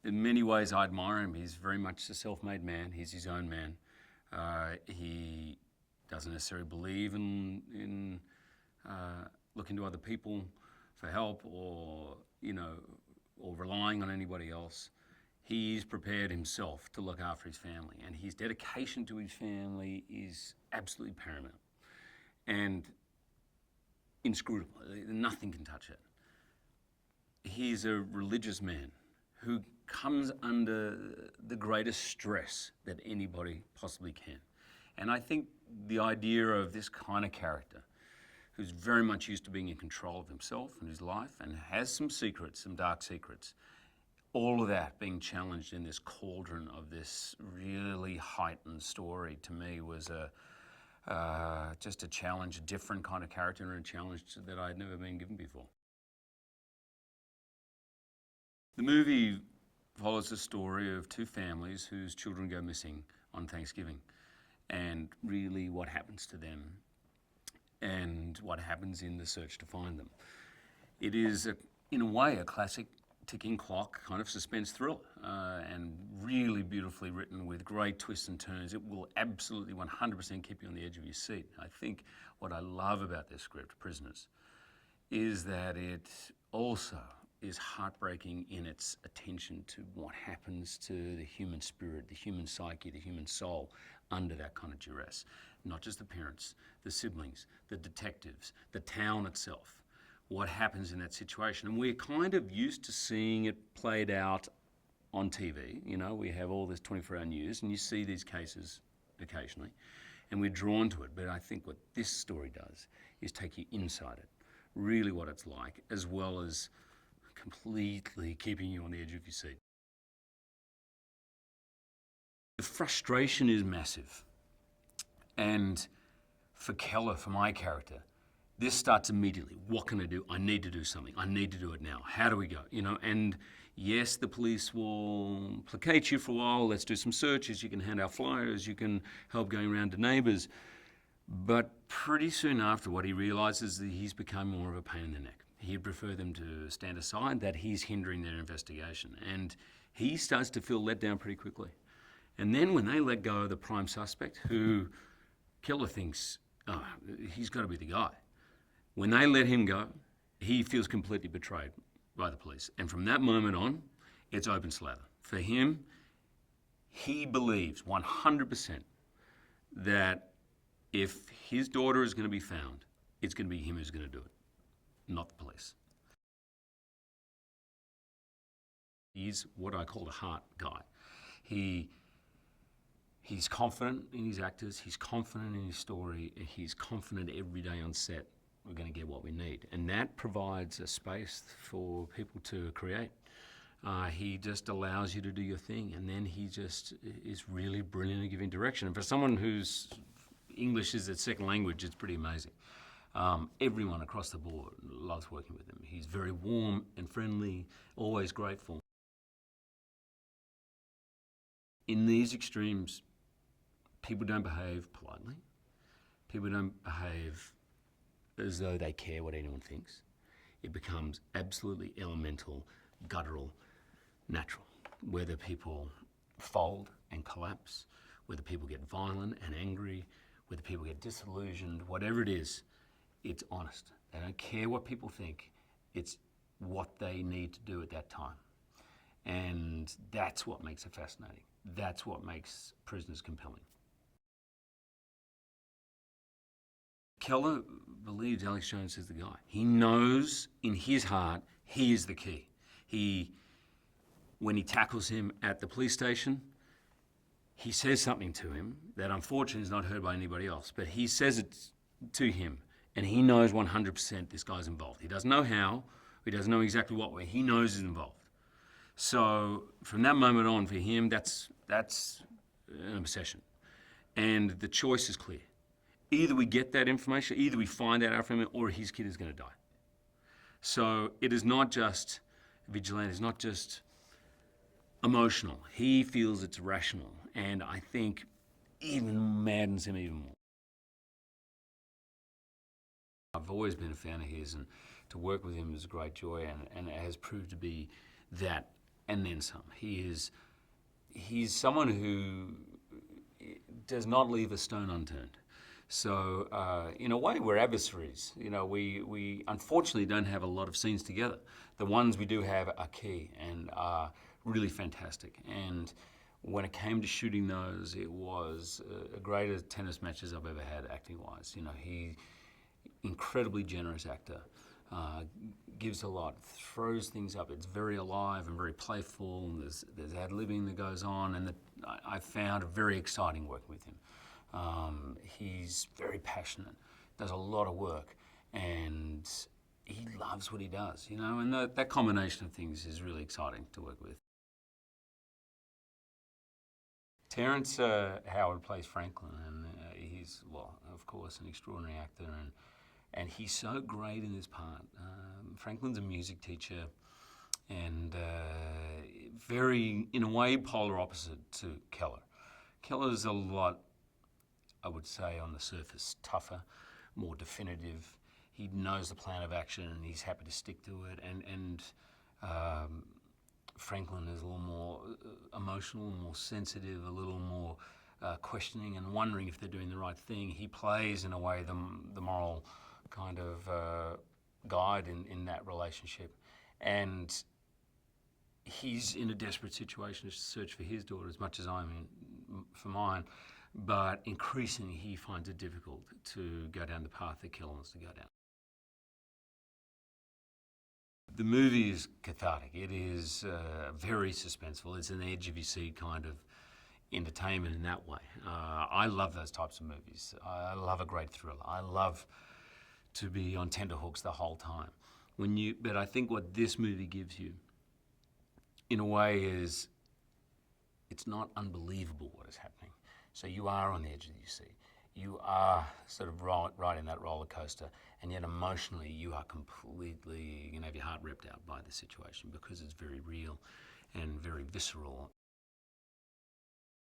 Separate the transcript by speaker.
Speaker 1: in many ways, I admire him. He's very much a self-made man. He's his own man. He doesn't necessarily believe in looking to other people for help or, or relying on anybody else. He's prepared himself to look after his family, and his dedication to his family is absolutely paramount and inscrutable. Nothing can touch it. He's a religious man who comes under the greatest stress that anybody possibly can. And I think the idea of this kind of character, who's very much used to being in control of himself and his life and has some secrets, some dark secrets, all of that being challenged in this cauldron of this really heightened story, to me was just a challenge, a different kind of character and a challenge that I had never been given before. The movie follows the story of two families whose children go missing on Thanksgiving, and really what happens to them and what happens in the search to find them. It is, in a way, a classic ticking clock kind of suspense thriller, and really beautifully written with great twists and turns. It will absolutely 100% keep you on the edge of your seat. I think what I love about this script, Prisoners, is that it also is heartbreaking in its attention to what happens to the human spirit, the human psyche, the human soul under that kind of duress. Not just the parents, the siblings, the detectives, the town itself. What happens in that situation. And we're kind of used to seeing it played out on TV. We have all this 24-hour news and you see these cases occasionally and we're drawn to it. But I think what this story does is take you inside it, really what it's like, as well as completely keeping you on the edge of your seat. The frustration is massive. And for Keller, for my character, this starts immediately. What can I do? I need to do something. I need to do it now. How do we go? And yes, the police will placate you for a while. Let's do some searches. You can hand out flyers. You can help going around to neighbours. But pretty soon after, what he realises that he's become more of a pain in the neck. He'd prefer them to stand aside, that he's hindering their investigation. And he starts to feel let down pretty quickly. And then when they let go of the prime suspect, who Keller thinks, he's got to be the guy. When they let him go, he feels completely betrayed by the police. And from that moment on, it's open slather. For him, he believes 100% that if his daughter is going to be found, it's going to be him who's going to do it, not the police. He's what I call a heart guy. He's confident in his actors, he's confident in his story, he's confident every day on set we're going to get what we need. And that provides a space for people to create. He just allows you to do your thing, and then he just is really brilliant at giving direction. And for someone whose English is their second language, it's pretty amazing. Everyone across the board loves working with him. He's very warm and friendly, always grateful. In these extremes, people don't behave politely. People don't behave as though they care what anyone thinks. It becomes absolutely elemental, guttural, natural. Whether people fold and collapse, whether people get violent and angry, whether people get disillusioned, whatever it is, it's honest. They don't care what people think. It's what they need to do at that time. And that's what makes it fascinating. That's what makes Prisoners compelling. Keller believes Alex Jones is the guy. He knows in his heart he is the key. When he tackles him at the police station, he says something to him that unfortunately is not heard by anybody else, but he says it to him, and he knows 100% this guy's involved. He doesn't know how, he doesn't know exactly what way, he knows he's involved. So from that moment on, for him, that's an obsession. And the choice is clear. Either we get that information, either we find that out from him, or his kid is going to die. So it is not just vigilante, it's not just emotional. He feels it's rational, and I think even maddens him even more. I've always been a fan of his, and to work with him is a great joy, and it has proved to be that and then some. He's someone who does not leave a stone unturned. So in a way, we're adversaries. You know, we unfortunately don't have a lot of scenes together. The ones we do have are key and are really fantastic. And when it came to shooting those, it was a greater tennis matches I've ever had acting-wise. You know, incredibly generous actor, gives a lot, throws things up. It's very alive and very playful. And there's ad-libbing that goes on, and I found it very exciting working with him. He's very passionate, does a lot of work, and he loves what he does, you know, and that combination of things is really exciting to work with. Terrence Howard plays Franklin, and he's, well, of course, an extraordinary actor, and he's so great in this part. Franklin's a music teacher, and very, in a way, polar opposite to Keller. Keller's a lot, I would say, on the surface, tougher, more definitive. He knows the plan of action and he's happy to stick to it. And Franklin is a little more emotional, more sensitive, a little more questioning and wondering if they're doing the right thing. He plays, in a way, the moral kind of guide in that relationship. And he's in a desperate situation to search for his daughter as much as I'm in for mine. But increasingly, he finds it difficult to go down the path that Keller wants to go down. The movie is cathartic. It is very suspenseful. It's an edge-of-your-seat kind of entertainment in that way. I love those types of movies. I love a great thriller. I love to be on tenterhooks the whole time. But I think what this movie gives you, in a way, is it's not unbelievable what is happening. So you are on the edge of your seat. You are sort of riding that roller coaster, and yet emotionally you are completely, you can have your heart ripped out by the situation because it's very real and very visceral.